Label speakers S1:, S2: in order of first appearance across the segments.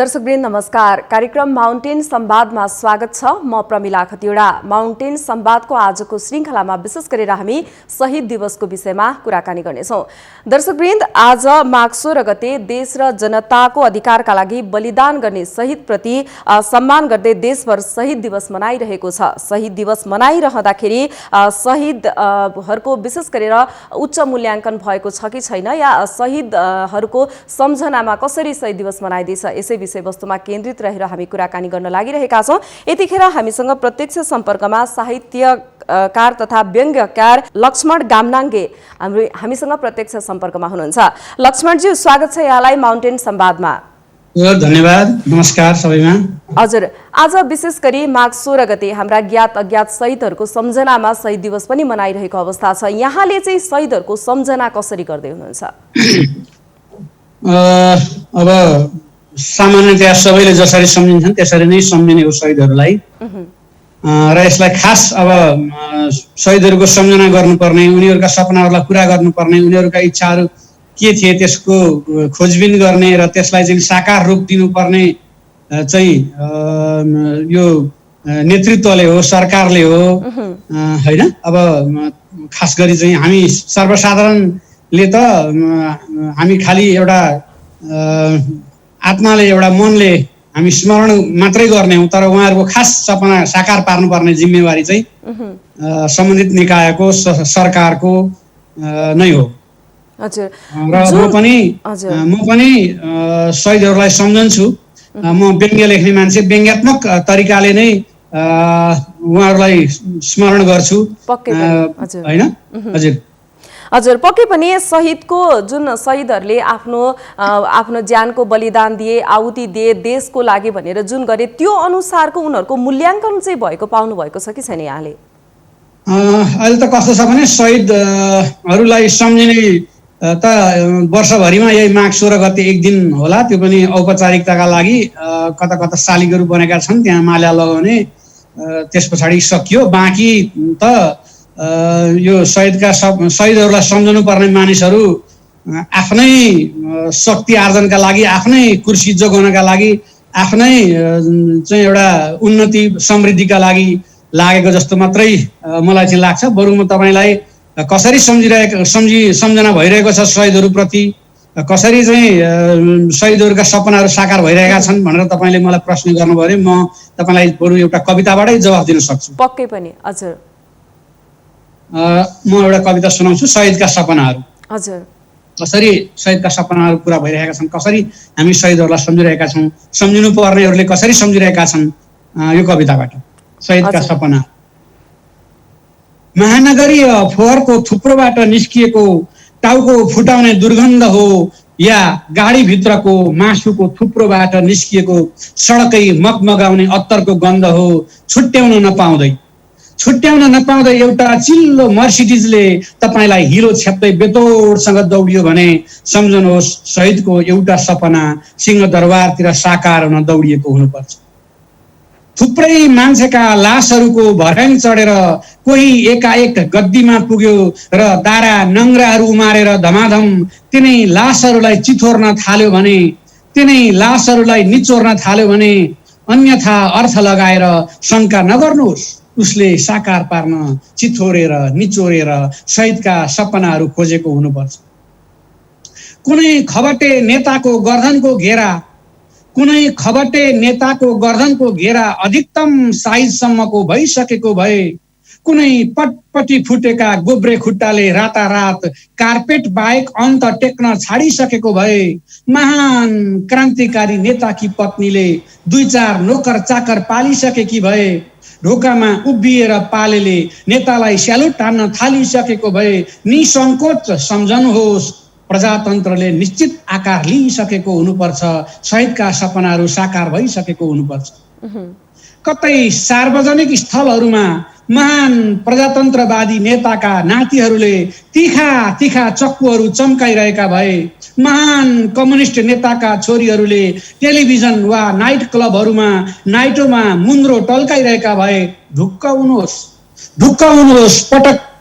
S1: दर्शकवृन्द नमस्कार। कार्यक्रम माउन्टेन संवादमा स्वागत छ। म प्रमिला खतिवडा। माउन्टेन संवादको आजको श्रृंखलामा विशेष गरेर हामी शहीद दिवसको विषयमा कुराकानी गर्नेछौं। दर्शकवृन्द, आज माघ 16 गते देश र जनताको अधिकारका लागि बलिदान गर्ने शहीदप्रति सम्मान गर्दै देशभर शहीद दिवस मनाइरहेको छ। शहीद दिवस मनाइरहँदाखेरि शहीदहरूको विशेष गरेर उच्च मूल्याङ्कन भएको छ कि छैन, या शहीदहरूको सम्झनामा कसरी शहीद दिवस मनाइदैछ, यसै विषयवस्तुमा केन्द्रित रहेर हामी कुराकानी गर्न लागिरहेका छौं। यतिखेर हामीसँग प्रत्यक्ष सम्पर्कमा साहित्यकार तथा व्यङ्ग्यकार लक्ष्मण गामनाङ्गे हामीसँग प्रत्यक्ष सम्पर्कमा हुनुहुन्छ। लक्ष्मणज्यू, स्वागत छ यहाँलाई माउन्टेन संवादमा।
S2: धन्यवाद, नमस्कार सबैमा।
S1: हजुर, आज विशेष गरी माघ 16 गते हाम्रा ज्ञात अज्ञात शहीदहरूको सम्झनामा शहीद दिवस पनि मनाइरहेको अवस्था छ। यहाँले चाहिँ शहीदहरूको सम्झना कसरी गर्दै हुनुहुन्छ?
S2: अब सामान्यतया सबैले जसरी सम्झिन्छन् त्यसरी नै सम्झिने हो शहीदहरूलाई, र यसलाई खास अब शहीदहरूको सम्झना गर्नुपर्ने, उनीहरूका सपनाहरूलाई पुरा गर्नुपर्ने, उनीहरूका इच्छाहरू के थिए त्यसको खोजबिन गर्ने र त्यसलाई चाहिँ साकार रूप दिनुपर्ने चाहिँ यो नेतृत्वले हो, सरकारले हो, हैन। अब खास गरी चाहिँ हामी सर्वसाधारणले त हामी खालि एउटा आत्माले, एउटा मनले हामी स्मरण मात्रै गर्ने हौं, तर उहाँहरूको खास सपना साकार पार्नुपर्ने जिम्मेवारी चाहिँ सम्बन्धित निकायको, सरकारको नै हो।
S1: हजुर,
S2: र म पनि शहीदहरूलाई सम्झन्छु। म व्यङ्ग्य लेख्ने मान्छे, व्यङ्ग्यात्मक तरिकाले नै उहाँहरूलाई स्मरण गर्छु, हैन। हजुर
S1: हजुर, पक्कै पनि शहीदको जुन शहीदहरूले आफ्नो ज्यानको बलिदान दिए, आहुति दिए देशको लागि भनेर जुन गरे, त्यो अनुसारको उनीहरूको मूल्याङ्कन चाहिँ भएको पाउनु भएको छ कि छैन यहाँले?
S2: अहिले त कस्तो छ भने शहीदहरूलाई सम्झिने त वर्षभरिमा यही माघ 16 गते एक दिन होला, त्यो पनि औपचारिकताका लागि। कता कता शालिगहरू बनेका छन्, त्यहाँ माल्या लगाउने, त्यस पछाडि सकियो। बाँकी त यो शहीदहरूलाई सम्झनु पर्ने मानिसहरू आफ्नै शक्ति आर्जनका लागि, आफ्नै कुर्सी जोगाउनका लागि, आफ्नै चाहिँ एउटा उन्नति समृद्धिका लागि लागेको जस्तो मात्रै मलाई चाहिँ लाग्छ। बरु म तपाईँलाई कसरी सम्झना भइरहेको छ शहीदहरूप्रति, कसरी चाहिँ शहीदहरूका सपनाहरू साकार भइरहेका छन् भनेर तपाईँले मलाई प्रश्न गर्नुभयो भने म तपाईँलाई बरु एउटा कविताबाटै जवाफ दिन सक्छु।
S1: पक्कै पनि। हजुर,
S2: म एउटा कविता सुनाउँछु, शहीदका सपनाहरू।
S1: हजुर,
S2: कसरी शहीदका सपनाहरू पुरा भइरहेका छन्, कसरी हामी शहीदहरूलाई सम्झिरहेका छौँ, सम्झिनु पर्नेहरूले कसरी सम्झिरहेका छन्, यो कविताबाट। शहीदका सपना। महानगरीय फोहोरको थुप्रोबाट निस्किएको टाउको फुटाउने दुर्गन्ध हो, या गाडीभित्रको मासुको थुप्रोबाट निस्किएको सडकै मगमगाउने अत्तरको गन्ध हो। छुट्याउन नपाउँदै एउटा चिल्लो मर्सिडिजले तपाईँलाई हिरो छ्याप्दै बेतोडसँग दौडियो भने सम्झनुहोस् शहीदको एउटा सपना सिंहदरबारतिर साकार हुन दौडिएको हुनुपर्छ। थुप्रै मान्छेका लासहरूको भर्याङ चढेर कोही एकाएक गद्दीमा पुग्यो र दारा नङ्ग्राहरू उमारेर धमाधम तिनै लासहरूलाई चिथोर्न थाल्यो भने, तिनै लासहरूलाई निचोर्न थाल्यो भने अन्यथा अर्थ लगाएर शङ्का नगर्नुहोस्, उसले साकार पार्न चिथोरेर निचोरेर शहीदका सपनाहरू खोजेको हुनुपर्छ। कुनै खबटे नेताको गर्दनको घेरा अधिकतम साइजसम्मको भइसकेको भए, कुनै पटपटी फुटेका गोब्रे खुट्टाले रातारात कार्पेट बाहेक अन्त टेक्न छाडिसकेको भए, महान क्रान्तिकारी नेताकी पत्नीले 2-4 नोकर चाकर पालिसकेकी भए, ढोकामा उभिएर पालेले नेतालाई स्यालुट हान्न थालिसकेको भए निसङ्कोच सम्झनुहोस् प्रजातन्त्रले निश्चित आकार लिइसकेको हुनुपर्छ, शहीदका सपनाहरू साकार भइसकेको हुनुपर्छ। कतै सार्वजनिक स्थलहरूमा महान प्रजातन्त्रवादी नेताका नातिहरूले तीखा चक्कुहरू चम्काइरहेका भए, महान कम्युनिस्ट नेताका छोरीहरूले टेलिभिजन वा नाइट क्लबहरूमा नाइटोमा मुन्द्रो टल्काइरहेका भए ढुक्क हुनुहोस्।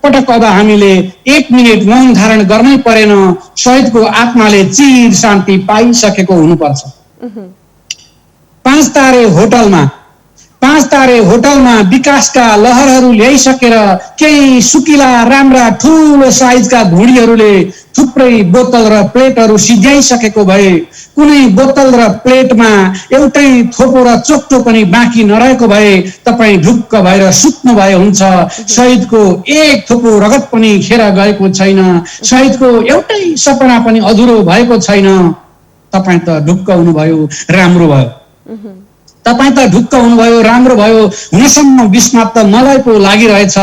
S2: पटक अब हामीले 1 मिनेट मौन धारण गर्नै परेन, शहीदको आत्माले चिर शान्ति पाइसकेको हुनुपर्छ। 5 तारे होटलमा विकासका लहरहरू ल्याइसकेर केही सुकिला राम्रा ठुलो साइजका घुँडीहरूले थुप्रै बोतल र प्लेटहरू सिध्याइसकेको भए कुनै बोतल र प्लेटमा एउटै थोपो र चोक्टो पनि बाँकी नरहेको भए तपाईँ ढुक्क भएर सुत्नु भए हुन्छ। शहीदको एक थोपो रगत पनि खेर गएको छैन, शहीदको एउटै सपना पनि अधुरो भएको छैन। तपाईँ त ढुक्क हुनुभयो, राम्रो भयो। तपाईँ त ढुक्क हुनुभयो, राम्रो भयो। हुनसम्म बिचमा त मलाई पो लागिरहेछ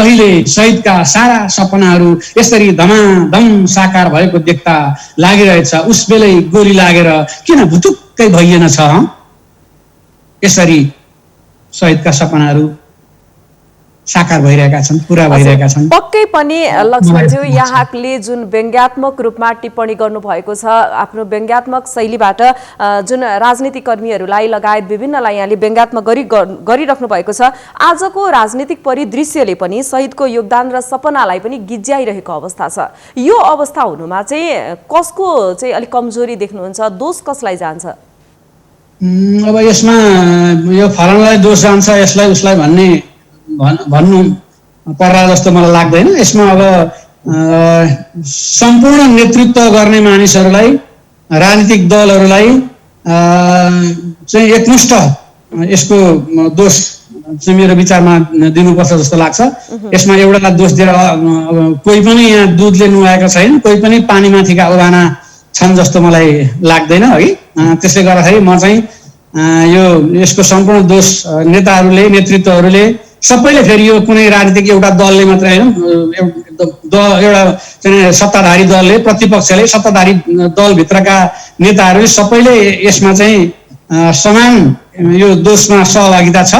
S2: अहिले शहीदका सारा सपनाहरू यसरी धमाधम साकार भएको देख्दा लागिरहेछ उस बेलै गोली लागेर किन भुतुक्कै भइएन छ। यसरी शहीदका सपनाहरू साकार भइरहेका छन्, पूरा भइरहेका छन्।
S1: पक्कै पनि लक्ष्मणज्यू, यहाँले जुन व्यङ्ग्यात्मक रूपमा टिप्पणी गर्नुभएको छ, आफ्नो व्यङ्ग्यात्मक शैलीबाट जुन राजनीतिक कर्मीहरूलाई लगायत विभिन्नलाई यहाँले व्यङ्ग्यात्मक गरिराख्नु भएको छ, आजको राजनीतिक परिदृश्यले पनि शहीदको योगदान र सपनालाई पनि गिज्याइरहेको अवस्था छ। यो अवस्था हुनुमा चाहिँ कसको चाहिँ अलिक कमजोरी देख्नुहुन्छ, दोष कसलाई जान्छ?
S2: अब यसमा यो फलानालाई दोष जान्छ, यसलाई उसलाई भन्नु पर्ला जस्तो मलाई लाग्दैन। यसमा अब सम्पूर्ण नेतृत्व गर्ने मानिसहरूलाई, राजनीतिक दलहरूलाई चाहिँ एकमुष्ट यसको दोष चाहिँ मेरो विचारमा दिनुपर्छ जस्तो लाग्छ। यसमा एउटा दोष दिएर कोही पनि यहाँ दुधले नुहाएको छैन, कोही पनि पानीमाथिका ओभाना छन् जस्तो मलाई लाग्दैन है। त्यसले गर्दाखेरि म चाहिँ यसको सम्पूर्ण दोष नेताहरूले, नेतृत्वहरूले, सबैले फेरि यो कुनै राजनीतिक एउटा दलले मात्रै होइन, एउटा चाहिँ सत्ताधारी दलले, प्रतिपक्षले, सत्ताधारी दलभित्रका नेताहरूले सबैले यसमा चाहिँ समान यो दोषमा सहभागिता छ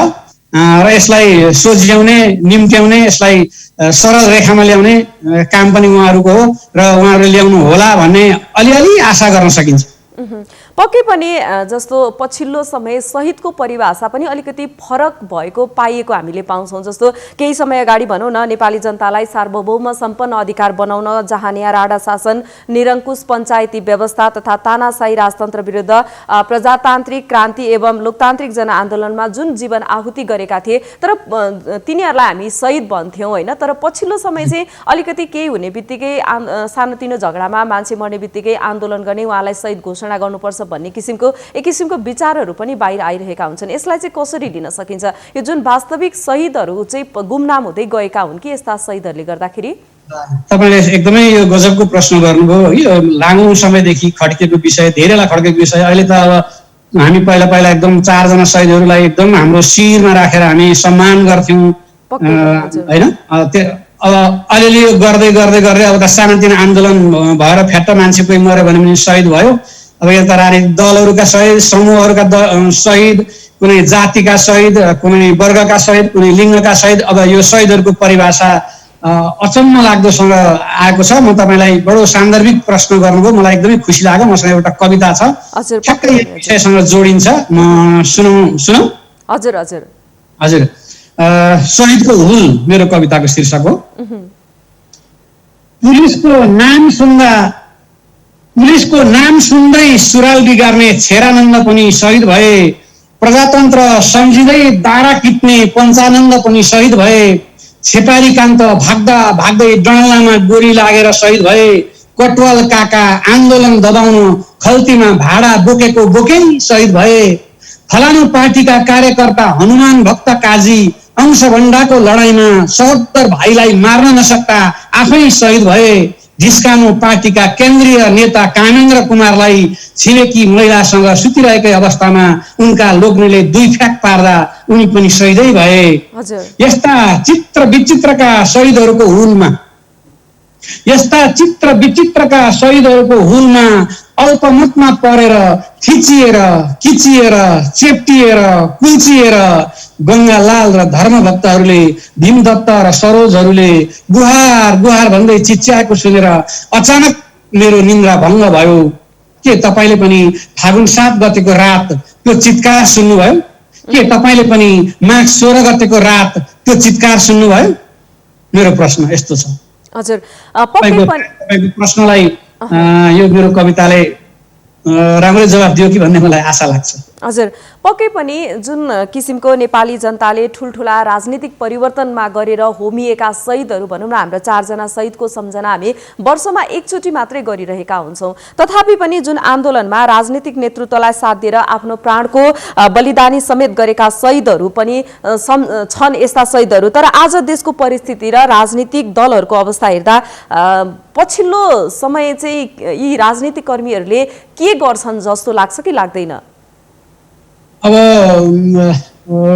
S2: र यसलाई सोझ्याउने, निम्त्याउने, यसलाई सरल रेखामा ल्याउने काम पनि उहाँहरूको हो र उहाँहरूले ल्याउनु होला भन्ने अलिअलि आशा गर्न सकिन्छ।
S1: पक्कै पनि जस्तो पछिल्लो समय शहीदको परिभाषा पनि अलिकति फरक भएको पाइएको हामीले पाउँछौँ। जस्तो केही समय अगाडि भनौँ न, नेपाली जनतालाई सार्वभौम सम्पन्न अधिकार बनाउन, जहाँ यहाँ राणा शासन, निरङ्कुश पञ्चायती व्यवस्था तथा तानाशाही राजतन्त्र विरुद्ध प्रजातान्त्रिक क्रान्ति एवं लोकतान्त्रिक जनआन्दोलनमा जुन जीवन आहुति गरेका थिए, तर तिनीहरूलाई हामी शहीद भन्थ्यौँ होइन। तर पछिल्लो समय चाहिँ अलिकति केही हुने बित्तिकै, सानोतिनो झगडामा मान्छे मर्ने बित्तिकै आन्दोलन गर्ने, उहाँलाई शहीद घोषणा गर्नुपर्छ भन्ने एक किसिमको विचारहरू पनि बाहिर आइरहेका हुन्छन्। यसलाई चाहिँ कसरी लिन सकिन्छ? यो जुन वास्तविक शहीदहरू चाहिँ गुमनाम हुँदै गएका हुन् कि यस्ता शहीदहरूले गर्दाखेरि?
S2: तपाईँले एकदमै यो गजबको प्रश्न गर्नुभयो। यो लामो समयदेखि खड्केको विषय, धेरैलाई खड्केको विषय। अहिले त अब हामी पहिला एकदम 4 जना शहीदहरूलाई एकदम हाम्रो शिरमा राखेर हामी सम्मान गर्थ्यौँ होइन। अब अलिअलि गर्दै अब त सानोतिनो आन्दोलन भएर फ्याट्ट मान्छे कोही मऱ्यो भने पनि शहीद भयो। अब यता राजनीतिक दलहरूका शहीद, समूहहरूका शहीद, कुनै जातिका शहीद, कुनै वर्गका शहीद, कुनै लिङ्गका शहीद। अब यो शहीदहरूको परिभाषा अचम्म लाग्दोसँग आएको छ। म तपाईँलाई बडो सान्दर्भिक प्रश्न गर्नुभयो, मलाई एकदमै खुसी लाग्यो। मसँग एउटा कविता छ, ठ्याक्कै यो विषयसँग जोडिन्छ। म सुनौ? हजुर। शहीदको हुल मेरो कविताको शीर्षक हो। पुलिसको नाम सुन्दै सुराल बिगार्ने छेरानन्द पनि शहीद भए, प्रजातन्त्र सम्झिँदै दारा किट्ने पञ्चानन्द पनि शहीद भए, छेपारी कान्त भाग्दा भाग्दै डणलामा गोली लागेर शहीद भए, कटवाल काका आन्दोलन दबाउन खल्तीमा भाडा बोकै शहीद भए, फलानु पार्टीका कार्यकर्ता हनुमान भक्त काजी अंशभण्डाको लडाईँमा ७० भाइलाई मार्न नसक्दा आफै शहीद भए, झिस्कानु पार्टीका केन्द्रीय नेता कामेन्द्र कुमारलाई छिमेकी महिलासँग सुतिरहेकै अवस्थामा उनका लोग्नेले 2 फ्याक पार्दा उनी पनि शहीदै भए। यस्ता चित्र विचित्रका शहीदहरूको हुलमा अल्पमतमा परेर खिचिएर चेप्टिएर कुल्चिएर गङ्गालाल र धर्मभक्तहरूले, भीमदत्त र सरोजहरूले गुहार भन्दै चिच्याएको सुनेर अचानक मेरो निन्द्रा भङ्ग भयो। के तपाईँले पनि फागुन 7 गतेको रात त्यो चित्कार सुन्नुभयो? के तपाईँले पनि माघ 16 गतेको रात त्यो चित्कार सुन्नुभयो? मेरो प्रश्न यस्तो छ।
S1: हजुर,
S2: तपाईँको प्रश्नलाई यो मेरो कविताले राम्रै जवाफ दियो कि भन्ने मलाई आशा लाग्छ।
S1: हजुर, पक्कै पनि जुन किसिमको नेपाली जनताले ठुल्ठुला राजनीतिक परिवर्तनमा गरेर होमिएका शहीदहरू भनौँ न, हाम्रो 4 जना शहीदको सम्झना हामी वर्षमा एकचोटि मात्रै गरिरहेका हुन्छौँ। तथापि पनि जुन आन्दोलनमा राजनीतिक नेतृत्वलाई साथ दिएर आफ्नो प्राणको बलिदानी समेत गरेका शहीदहरू पनि छन्, यस्ता शहीदहरू। तर आज देशको परिस्थिति र राजनीतिक दलहरूको अवस्था हेर्दा पछिल्लो समय चाहिँ यी राजनीतिक कर्मीहरूले के गर्छन् जस्तो लाग्छ कि लाग्दैन?
S2: अब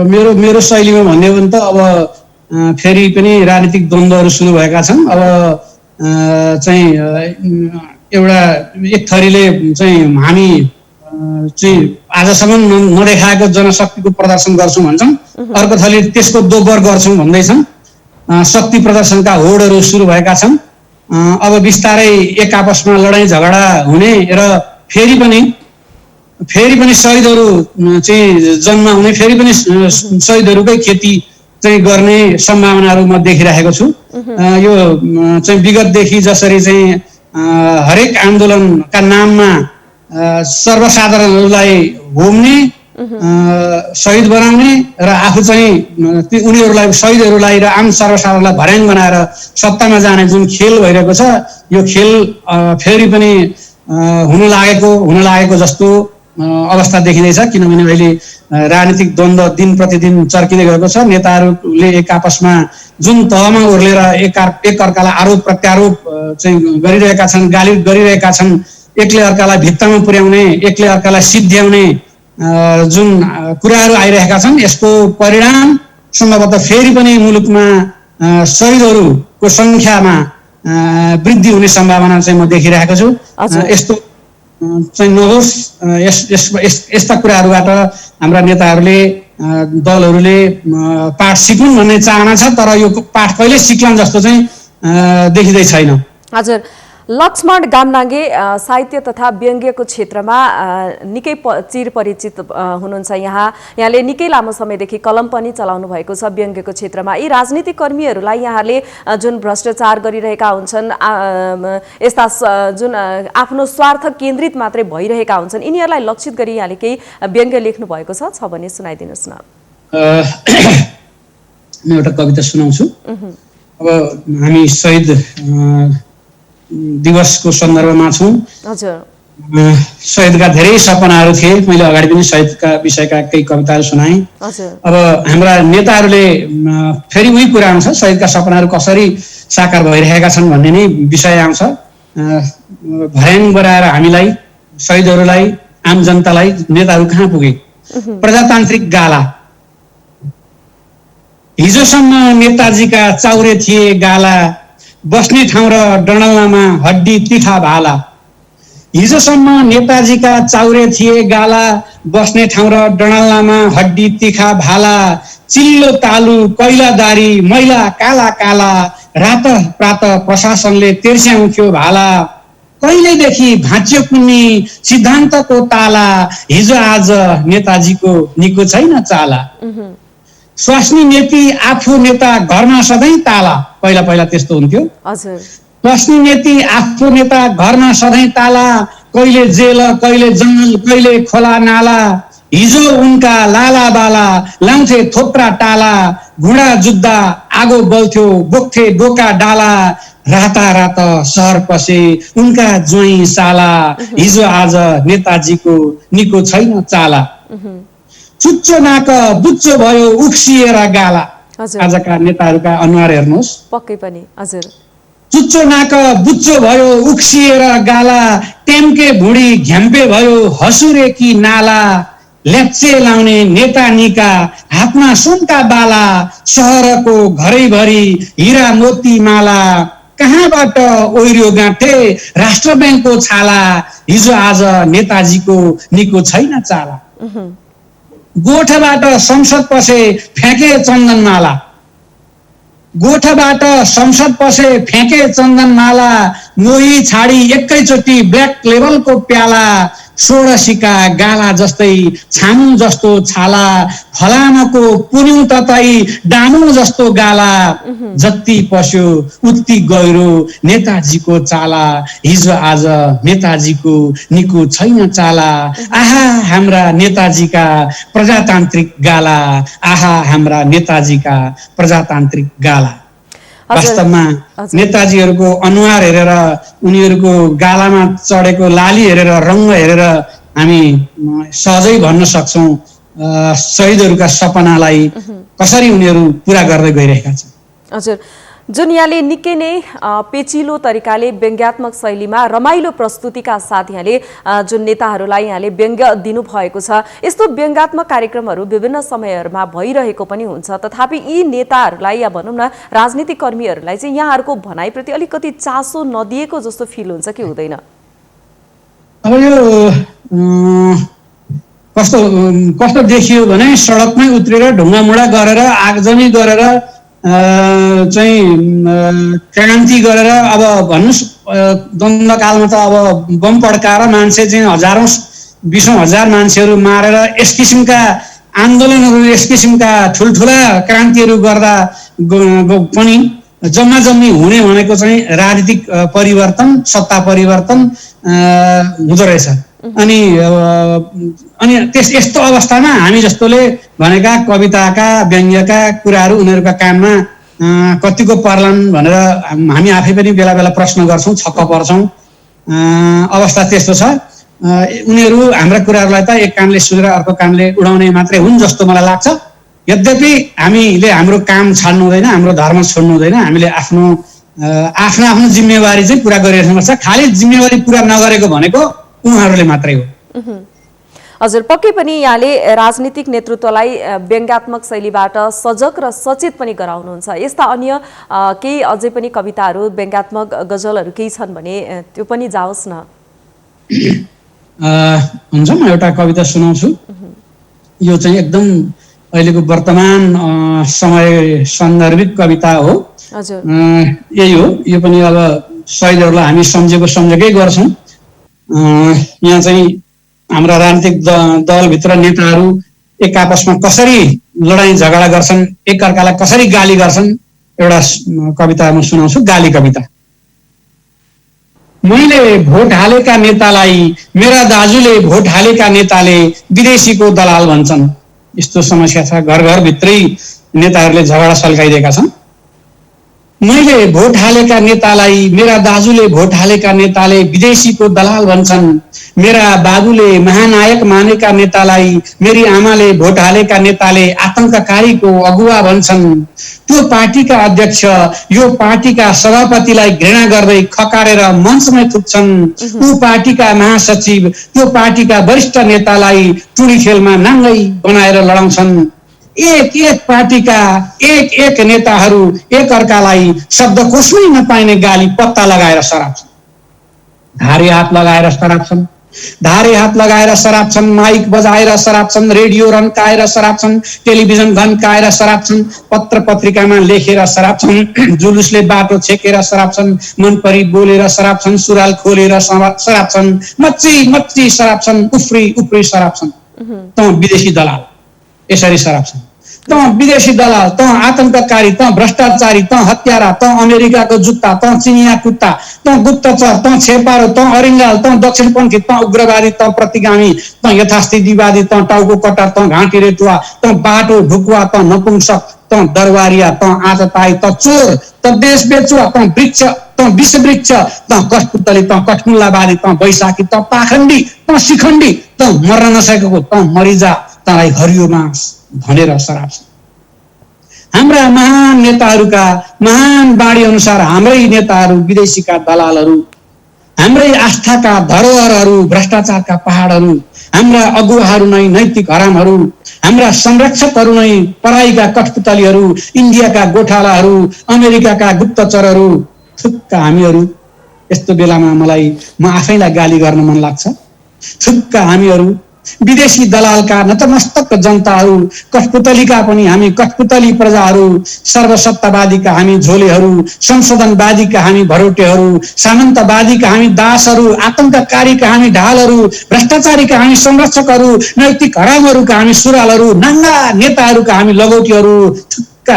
S2: मेरो शैलीमा भन्ने हो भने त अब फेरि पनि राजनीतिक द्वन्द्वहरू सुरु भएका छन्। अब चाहिँ एउटा एक थरीले चाहिँ हामी चाहिँ आजसम्म नदेखाएको जनशक्तिको प्रदर्शन गर्छौँ भन्छन्, अर्को थरीले त्यसको दोब्बर गर्छौँ भन्दैछन्। शक्ति प्रदर्शनका होडहरू सुरु भएका छन्। अब बिस्तारै एक आपसमा लडाइँ झगडा हुने र फेरि पनि शहीदहरू चाहिँ जन्म हुने, फेरि पनि शहीदहरूकै खेती चाहिँ गर्ने सम्भावनाहरू म देखिरहेको छु। यो चाहिँ विगतदेखि जसरी चाहिँ हरेक आन्दोलनका नाममा सर्वसाधारणहरूलाई होम्ने, शहीद बनाउने र आफू चाहिँ उनीहरूलाई शहीदहरूलाई र आम सर्वसाधारणलाई भर्याङ बनाएर सत्तामा जाने जुन खेल भइरहेको छ, यो खेल फेरि पनि हुन लागेको जस्तो अवस्था देखिँदैछ। किनभने अहिले राजनीतिक द्वन्द्व दिन प्रतिदिन चर्किँदै गएको छ। नेताहरूले एक आपसमा जुन तहमा ओर्लेर एकअर्कालाई आरोप प्रत्यारोप चाहिँ गरिरहेका छन्, गाली गरिरहेका छन्, एकले अर्कालाई भित्तामा पुर्याउने, एकले अर्कालाई सिद्ध्याउने जुन कुराहरू आइरहेका छन्, यसको परिणाम सम्भवतः फेरि पनि मुलुकमा शहीदहरूको सङ्ख्यामा वृद्धि हुने सम्भावना चाहिँ म देखिरहेको छु। यस्तो चाहिँ नहोस्, यस्ता कुराहरूबाट हाम्रा नेताहरूले दलहरूले पाठ सिकुन् भन्ने चाहना छ, तर यो पाठ कहिले सिक्लान् जस्तो चाहिँ देखिँदै छैन।
S1: हजुर, लक्ष्मण गामनागे साहित्य तथा व्यङ्ग्यको क्षेत्रमा निकै चिर परिचित हुनुहुन्छ। यहाँले निकै लामो समयदेखि कलम पनि चलाउनु भएको छ व्यङ्ग्यको क्षेत्रमा। यी राजनीतिक कर्मीहरूलाई यहाँले जुन भ्रष्टाचार गरिरहेका हुन्छन्, यस्ता जुन आफ्नो स्वार्थ केन्द्रित मात्रै भइरहेका हुन्छन्, यिनीहरूलाई लक्षित गरी यहाँले केही व्यङ्ग्य लेख्नु भएको छ भने सुनाइदिनुहोस् न।
S2: म एउटा कविता सुनाउँछु। अब हामी शहीद दिवसको सन्दर्भमा छौँ। शहीदका धेरै सपनाहरू थिए। मैले अगाडि पनि शहीदका विषयका केही कविताहरू सुनाएँ। अब हाम्रा नेताहरूले फेरि उही कुरा आउँछ, शहीदका सपनाहरू कसरी साकार भइरहेका छन् भन्ने नै विषय आउँछ। भर्याङ बनाएर हामीलाई, शहीदहरूलाई, आम जनतालाई नेताहरू कहाँ पुगे? प्रजातान्त्रिक गाला। हिजोसम्म नेताजीका चाउरे थिए गाला, बस्ने ठाउँ र डडल्लामा हड्डी तिखा भाला। हिजोसम्म नेताजीका चाउरे थिए गाला, बस्ने ठाउँ र डडल्लामा हड्डी तिखा भाला। चिल्लो तालु कैलादारी मैला काला काला, रात प्रात प्रशासनले तेर्स्याउँथ्यो भाला। कहिलेदेखि भाँच्यो कुन्नी सिद्धान्तको ताला, हिजो आज नेताजीको निको छैन चाला। स्वास्नी नेती आफू नेता घरमा सधैँ ताला। पहिला पहिला त्यस्तो हुन्थ्यो। स्वास्नी नेती आफू नेता घरमा सधैँ ताला, कहिले जेल कहिले जङ्गल कहिले खोला नाला। हिजो उनका लाला बाला लाउँथे थोप्रा टाला, घुँडा जुत्दा आगो बल्थ्यो बोक्थे डोका डाला। रातारात सहर पसे उनका ज्वाइँ साला, हिजो आज नेताजीको निको छैन चाला। चुच्चो नाक बुच्चो भयो उक्सिएर गाला। आजका नेताहरूका अनुहार हेर्नुहोस्,
S1: पक्कै पनि। हजुर,
S2: चुच्चो नाक बुच्चो भयो उक्सिएर गाला, टेम्के भुँडी घ्याम्पे भयो हसुरे कि नाला। लेप्चे लाउने नेता निका हातमा सुनका बाला, सहरको घरैभरि हिरा मोती माला। कहाँबाट ओइर्यो गाँठे राष्ट्र ब्याङ्कको छाला, हिजो आज नेताजीको निको छैन चाला। गोठबाट संसद पसे फ्याँके चन्दनमाला। गोठबाट संसद पसे फ्याँके चन्दनमाला, मोही छाडी एकैचोटि ब्ल्याक लेभलको प्याला, षोडशीका गाला जस्तै छामु जस्तो छाला, फलामको पुर्यौं ततै डामु जस्तो गाला, जति पस्यो उति गहिरो नेताजीको चाला, हिजो आज नेताजीको निको छैन चाला, आहा हाम्रा नेताजीका प्रजातान्त्रिक गाला, आहा हाम्रा नेताजीका प्रजातान्त्रिक गाला। वास्तवमा नेताजीहरूको अनुहार हेरेर, उनीहरूको गालामा चढेको लाली हेरेर, रङ्ग हेरेर हामी सहजै भन्न सक्छौँ शहीदहरूका सपनालाई कसरी उनीहरू पुरा गर्दै गइरहेका छन्।
S1: हजुर, जुन यहाँले निकै नै पेचिलो तरिकाले व्यङ्ग्यात्मक शैलीमा रमाइलो प्रस्तुतिका साथ यहाँले जुन नेताहरूलाई यहाँले व्यङ्ग्य दिनुभएको छ, यस्तो व्यङ्ग्यात्मक कार्यक्रमहरू विभिन्न समयहरूमा भइरहेको पनि हुन्छ। तथापि यी नेताहरूलाई या भनौँ न राजनीतिक कर्मीहरूलाई चाहिँ यहाँहरूको भनाइप्रति अलिकति चासो नदिएको जस्तो फिल हुन्छ कि हुँदैन?
S2: अब यो कस्तो देखियो भने सडकमै उत्रेर ढुङ्गामुढा गरेर आगजनी गरेर चाहिँ क्रान्ति गरेर अब भन्नुहोस् द्वन्द्वकालमा त अब बम पड्काएर मान्छे चाहिँ हजारौँ 20,000 मान्छेहरू मारेर यस किसिमका आन्दोलनहरू, यस किसिमका ठुल्ठुला क्रान्तिहरू गर्दा पनि जम्मा जम्मी हुने भनेको चाहिँ राजनीतिक परिवर्तन, सत्ता परिवर्तन हुँदो रहेछ। अनि यस्तो अवस्थामा हामी जस्तोले भनेका कविताका व्यङ्ग्यका कुराहरू उनीहरूका कानमा कतिको पर्लान् भनेर हामी आफै पनि बेला बेला प्रश्न गर्छौँ, छक्क पर्छौँ। अवस्था त्यस्तो छ। उनीहरू हाम्रा कुराहरूलाई त एक कानले सुनेर अर्को कानले उडाउने मात्रै हुन् जस्तो मलाई लाग्छ। यद्यपि हामीले हाम्रो काम छाड्नु हुँदैन, हाम्रो धर्म छोड्नु हुँदैन। हामीले आफ्नो जिम्मेवारी चाहिँ पुरा गरिराख्नुपर्छ। खालि जिम्मेवारी पुरा नगरेको भनेको उहाँहरूले मात्रै हो।
S1: हजुर, पक्कै पनि यहाँले राजनीतिक नेतृत्वलाई व्यङ्ग्यात्मक शैलीबाट सजग र सचेत पनि गराउनुहुन्छ। यस्ता अन्य केही अझै पनि कविताहरू, व्यङ्ग्यात्मक गजलहरू केही छन् भने त्यो पनि जाओस् न।
S2: हुन्छ, म एउटा कविता सुनाउँछु। यो चाहिँ एकदम अहिलेको वर्तमान समय सन्दर्भित कविता हो।
S1: हजुर,
S2: यही हो। यो पनि अब शहीदहरूलाई हामी सम्झेकै गर्छौँ। यहाँ चाहिँ हाम्रा राजनीतिक दलभित्र नेताहरू एक आपसमा कसरी लडाईँ झगडा गर्छन्, एकअर्कालाई कसरी गाली गर्छन्, एउटा कविता म सुनाउँछु। गाली कविता। मैले भोट हालेका नेतालाई मेरा दाजुले भोट हालेका नेताले विदेशीको दलाल भन्छन्। यस्तो समस्या छ। घर भित्रै नेताहरूले झगडा सल्काइदिएका छन्। मैले भोट हालेका नेतालाई मेरा दाजुले भोट हालेका नेताले विदेशीको दलाल भन्छन्। मेरा बाबुले महानायक मानेका नेतालाई मेरी आमाले भोट हालेका नेताले आतंककारीको अगुवा भन्छन्। त्यो पार्टीका अध्यक्ष यो पार्टीका सभापतिलाई घृणा गर्दै खकारेर मञ्चमै थुक्छन्। ऊ पार्टीका महासचिव त्यो पार्टीका वरिष्ठ नेतालाई टुडी खेलमा नाङ्गै बनाएर लडाउँछन्। एक पार्टीका एक नेताहरू एक अर्कालाई शब्दकोशमै नपाइने गाली पत्ता लगाएर सराप्छन्। धारे हात लगाएर सराप्छन्। माइक बजाएर सराप्छन्। रेडियो रन्काएर सराप्छन्। टेलिभिजन घन्काएर सराप्छन्। पत्र पत्रिकामा लेखेर सराप्छन्। जुलुसले बाटो छेकेर सराप्छन्। मनपरी बोलेर सराप्छन्। सुराल खोलेर सराप्छन्। मच्ची सराप्छन्। उफ्री सराप्छन्। त विदेशी दलाल यसरी सराप्छन्। त विदेशी दलाल, त आतंककारी, त भ्रष्टाचारी, त हत्यारा, त अमेरिकाको जुत्ता, त चिनिया कुत्ता, त गुप्तचर, त छेपारो, त अरिङ्गाल, त दक्षिणपन्थी, त उग्रवादी, त प्रतिगामी, त यथास्थितिवादी, त टाउको कटार, त घाँटी रेतुवा, त बाटो ढुकुवा, त नपुंसक, त दरबारिया, त आतताई, त चोर, त देश बेचुवा, त वृक्ष, त विषवृक्ष, त कठपुतली, त कठमुल्लावादी, त बैशाखी, त पाखण्डी, त शिखण्डी, त मर्न नसकेको, त मरिजा, तँलाई हरियो मास भनेर सराप्छन्। हाम्रा महान नेताहरूका महान बाणी अनुसार हाम्रै नेताहरू विदेशीका दलालहरू, हाम्रै आस्थाका धरोहरहरू भ्रष्टाचारका पहाडहरू, हाम्रा अगुवाहरू नै नैतिक हरामहरू, हाम्रा संरक्षकहरू नै पराईका कठपुतलीहरू, इन्डियाका गोठालाहरू, अमेरिकाका गुप्तचरहरू, थुक्क हामीहरू। यस्तो बेलामा म आफैलाई गाली गर्न मन लाग्छ। थुक्क हामीहरू विदेशी दलालका नतमस्तक जनताहरू, कठपुतलीका पनि हामी कठपुतली प्रजाहरू, सर्वसत्तावादीका हामी झोलेहरू, संशोधनवादीका हामी भरौटेहरू, सामन्तवादीका हामी दासहरू, आतंककारीका हामी ढालहरू, भ्रष्टाचारीका हामी संरक्षकहरू, नैतिक हरामहरूका हामी सुरालहरू, नाङ्गा नेताहरूका हामी लगौटीहरू, ठुक्का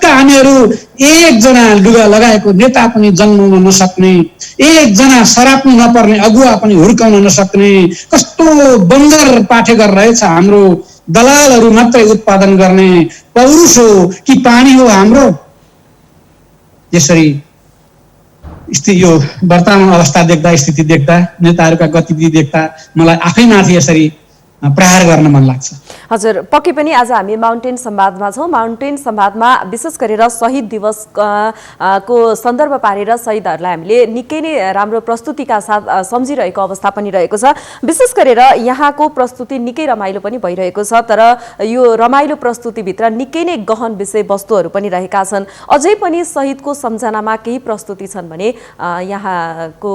S2: हामीहरू एकजना लुगा लगाएको नेता पनि जन्माउन नसक्ने, एकजना सराप्नु नपर्ने अगुवा पनि हुर्काउन नसक्ने, कस्तो बन्दर पाठेघर रहेछ हाम्रो। दलालहरू मात्रै उत्पादन गर्ने पौरुष हो कि पानी हो हाम्रो? यसरी यो वर्तमान अवस्था देख्दा, स्थिति देख्दा, नेताहरूका गतिविधि देख्दा मलाई आफैमाथि यसरी प्रहार गर्न मन लाग्छ।
S1: हजुर, पक्कै पनि आज हामी माउन्टेन संवादमा छौँ। माउन्टेन संवादमा विशेष गरेर शहीद दिवस को सन्दर्भ पारेर शहीदहरूलाई हामीले निकै नै राम्रो प्रस्तुतिका साथ सम्झिरहेको अवस्था पनि रहेको छ। विशेष गरेर यहाँको प्रस्तुति निकै रमाइलो पनि भइरहेको छ, तर यो रमाइलो प्रस्तुतिभित्र निकै नै गहन विषयवस्तुहरू पनि रहेका छन्। अझै पनि शहीदको सम्झनामा केही प्रस्तुति छन् भने यहाँको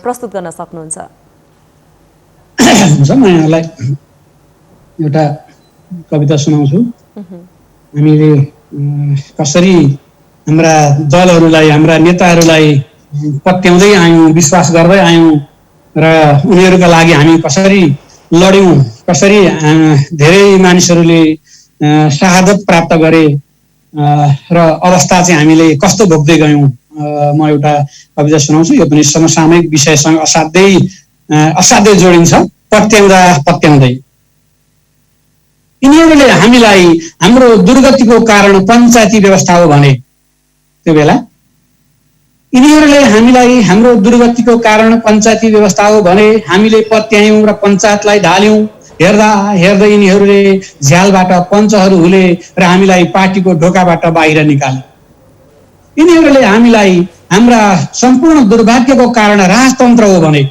S1: प्रस्तुत गर्न सक्नुहुन्छ?
S2: म यहाँलाई एउटा कविता सुनाउँछु। हामीले कसरी हाम्रा दलहरूलाई, हाम्रा नेताहरूलाई पत्याउँदै आयौँ, विश्वास गर्दै आयौँ र उनीहरूका लागि हामी कसरी लड्यौँ, कसरी धेरै मानिसहरूले शहादत प्राप्त गरे र अवस्था चाहिँ हामीले कस्तो भोग्दै गयौँ। म एउटा कविता सुनाउँछु। यो पनि समसामयिक विषयसँग असाध्यै जोडिन्छ। पत्याउँदा पत्याउँदै यिनीहरूले हामीलाई हाम्रो दुर्गतिको कारण पञ्चायती व्यवस्था हो भने, त्यो बेला यिनीहरूले हामीलाई हाम्रो दुर्गतिको कारण पञ्चायती व्यवस्था हो भने हामीले पत्यायौँ र पञ्चायतलाई ढाल्यौँ। हेर्दा हेर्दै यिनीहरूले झ्यालबाट पञ्चहरू हुले र हामीलाई पार्टीको ढोकाबाट बाहिर निकाले। यिनीहरूले हामीलाई हाम्रा सम्पूर्ण दुर्भाग्यको कारण राजतन्त्र हो भने,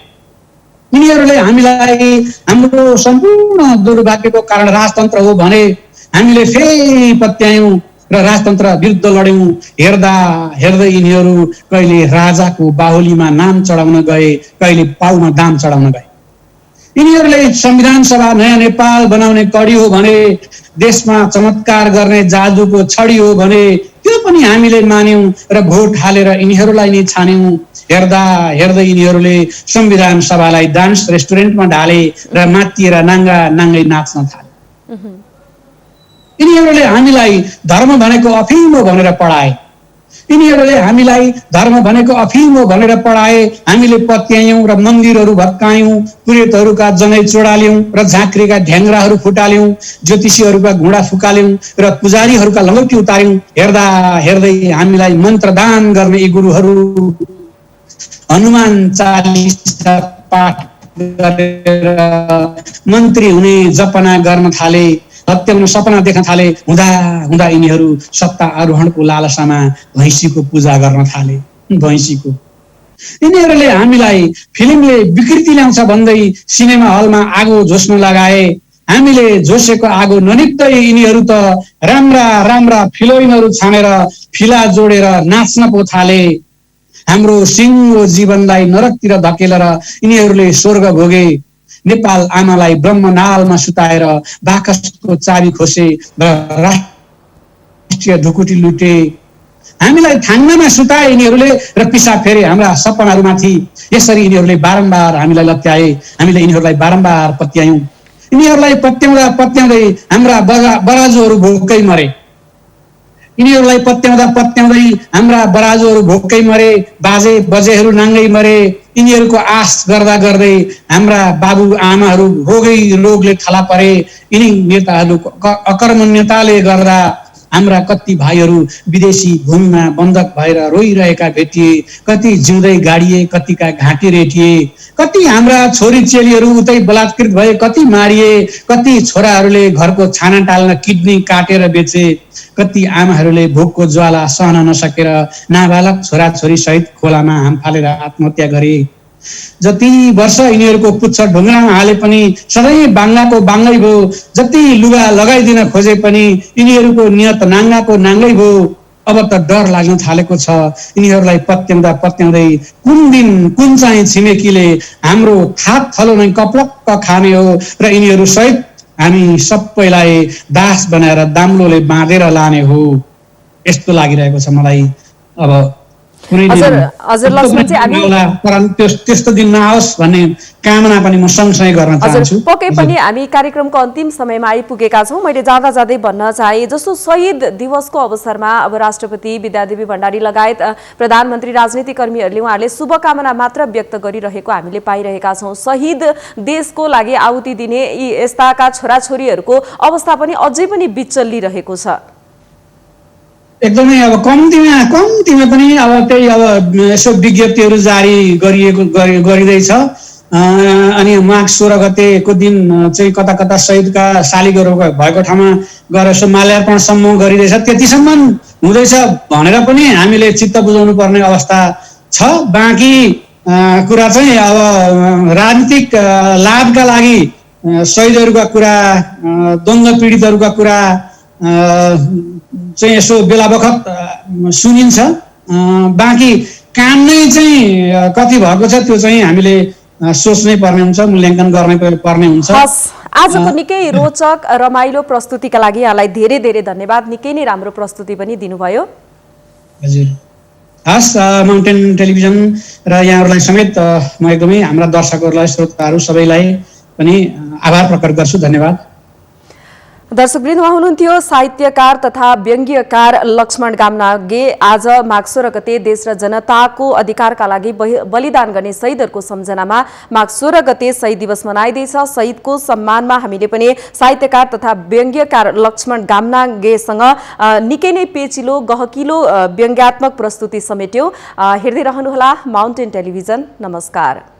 S2: यिनीहरूले हामीलाई हाम्रो सम्पूर्ण दुर्भाग्यको कारण राजतन्त्र हो भने हामीले फेरि पत्यायौँ र राजतन्त्र विरुद्ध लड्यौँ। हेर्दा हेर्दै यिनीहरू कहिले राजाको बाहुलीमा नाम चढाउन गए, कहिले पाउमा दाम चढाउन गए। यिनीहरूले संविधान सभा नयाँ नेपाल बनाउने कडी हो भने, देशमा चमत्कार गर्ने जादुको छडी हो भने त्यो पनि हामीले मान्यौँ र भोट हालेर यिनीहरूलाई नै छान्यौँ। हेर्दा हेर्दै यिनीहरूले संविधान सभालाई डान्स रेस्टुरेन्टमा ढाले र मातिएर नाङ्गा नाङ्गै नाच्न थाले। यिनीहरूले हामीलाई धर्म भनेको अफिम हो भनेर पढाए। यिनीहरूले हामीलाई धर्म भनेको अफिम हो भनेर पढाए। हामीले पत्यायौँ र मन्दिरहरू भत्कायौँ, पुरेतहरूका जनै चोडाल्यौँ र झाँक्रीका ढ्याङ्ग्राहरू फुटाल्यौँ, ज्योतिषीहरूका घुँडा फुकाल्यौँ र पुजारीहरूका लङ्गोटी उतार्यौँ। हेर्दा हेर्दै हामीलाई मन्त्रदान गर्ने यी गुरुहरू हनुमान चालिसा पाठ गरेर मन्त्री हुने जपना गर्न थाले, हत्याउन सपना देख्न थाले। हुँदा हुँदा यिनीहरू सत्ता आरोहणको लालसामा भैँसीको पूजा गर्न थाले। भैँसीको यिनीहरूले हामीलाई फिल्मले विकृति ल्याउँछ भन्दै सिनेमा हलमा आगो झोस्न लगाए। हामीले झोसेको आगो ननिप्दै यिनीहरू त राम्रा राम्रा फिल्महरू छानेर फिला जोडेर नाच्न पो थाले। हाम्रो सिङ्गो जीवनलाई नरकतिर धकेलेर यिनीहरूले स्वर्ग भोगे। नेपाल आमालाई ब्रह्मनालमा सुताएर बाकसको चाबी खोसे र राष्ट्रिय ढुकुटी लुटे। हामीलाई थाङ्नामा सुताए यिनीहरूले र पिसाब फेरे हाम्रा सपनाहरूमाथि। यसरी यिनीहरूले बारम्बार हामीलाई लत्याए, हामीले यिनीहरूलाई बारम्बार पत्यायौँ। यिनीहरूलाई पत्याउँदा पत्याउँदै हाम्रा बराजुहरू भोकै मरे। यिनीहरूलाई पत्याउँदा पत्याउँदै हाम्रा बराजुहरू भोकै मरे, बाजे बजेहरू नाङ्गै मरे। यिनीहरूको आश गर्दा गर्दै हाम्रा बाबु आमाहरू रोगले थला परे। यिनी नेताहरूको अकर्मण्यताले गर्दा हाम्रा कति भाइहरू विदेशी भूमिमा बन्धक भएर रोइरहेका भेटिए। कति जिउँदै गाडिए, कतिका घाँटी रेटिए। कति हाम्रा छोरी चेलीहरू उतै बलात्कृत भए, कति मारिए। कति छोराहरूले घरको छाना टाल्न किडनी काटेर बेचे। कति आमाहरूले भोकको ज्वाला सहन नसकेर नाबालक छोराछोरी सहित खोलामा हाम फालेर आत्महत्या गरे। जति वर्ष यिनीहरूको पुच्छ ढुङ्गामा हाले पनि सधैँ बाङ्गाको बाङ्गै भयो। जति लुगा लगाइदिन खोजे पनि यिनीहरूको नियत नाङ्गाको नाङ्गै भयो। अब त डर लाग्न थालेको छ। यिनीहरूलाई पत्याउँदै कुन दिन कुन चाहिँ छिमेकीले हाम्रो हात थलो नै कप्लक्क खाने हो र यिनीहरू सहित हामी सबैलाई दास बनाएर दाम्लोले बाँधेर लाने हो, यस्तो लागिरहेको छ मलाई। अब
S1: हजुर लक्ष्मणजी,
S2: त्यस्तो दिन नआओस् भन्ने कामना पनि म सँगसँगै गर्न चाहन्छु।
S1: पक्कै पनि हामी कार्यक्रमको अन्तिम समयमा आइपुगेका छौँ। मैले जाँदा जाँदै भन्न चाहे जस्तो शहीद दिवसको अवसरमा अब राष्ट्रपति विद्यादेवी भण्डारी लगायत प्रधानमन्त्री, राजनीतिक कर्मीहरूले उहाँहरूले शुभकामना मात्र व्यक्त गरिरहेको हामीले पाइरहेका छौँ। शहीद देशको लागि आहुति दिने यी यस्ताका छोराछोरीहरूको अवस्था पनि अझै पनि बिचल्लिरहेको छ।
S2: एकदमै अब कम्तीमा पनि अब त्यही अब यसो विज्ञप्तिहरू जारी गरिँदैछ। अनि माघ 16 गतेको दिन चाहिँ कता कता शहीदका शालिगहरू भएको ठाउँमा गएर यसो माल्यार्पणसम्म गरिँदैछ। त्यतिसम्म हुँदैछ भनेर पनि हामीले चित्त बुझाउनु पर्ने अवस्था छ। बाँकी कुरा चाहिँ अब राजनीतिक लाभका लागि शहीदहरूका कुरा, द्वन्द्व पीडितहरूका कुरा चाहिँ यसो बेला बखत सुनिन्छ। बाँकी काम नै चाहिँ कति भएको छ त्यो चाहिँ हामीले सोच्नै पर्ने हुन्छ, मूल्याङ्कन गर्नै पर्ने हुन्छ।
S1: आजको निकै रोचक रमाइलो प्रस्तुतिका लागि यहाँलाई धेरै धेरै धन्यवाद। निकै नै राम्रो प्रस्तुति पनि दिनुभयो।
S2: हजुर, हस्, माउन्टेन टेलिभिजन र यहाँहरूलाई समेत म एकदमै हाम्रा दर्शकहरूलाई, श्रोताहरू सबैलाई पनि आभार प्रकट गर्छु। धन्यवाद।
S1: दर्शकवृन्द, उहाँ हुनुहुन्थ्यो साहित्यकार तथा व्यङ्ग्यकार लक्ष्मण गामनागे। आज माघ 16 गते देश र जनताको अधिकारका लागि बलिदान गर्ने शहीदहरूको सम्झनामा माघ 16 गते शहीद दिवस मनाइँदैछ। शहीदको सम्मानमा हामीले पनि साहित्यकार तथा व्यङ्ग्यकार लक्ष्मण गामनागेसँग निकै नै पेचिलो गहकिलो व्यङ्ग्यात्मक प्रस्तुति समेट्यौँ। हेर्दै रहनुहोला माउन्टेन टेलिभिजन। नमस्कार।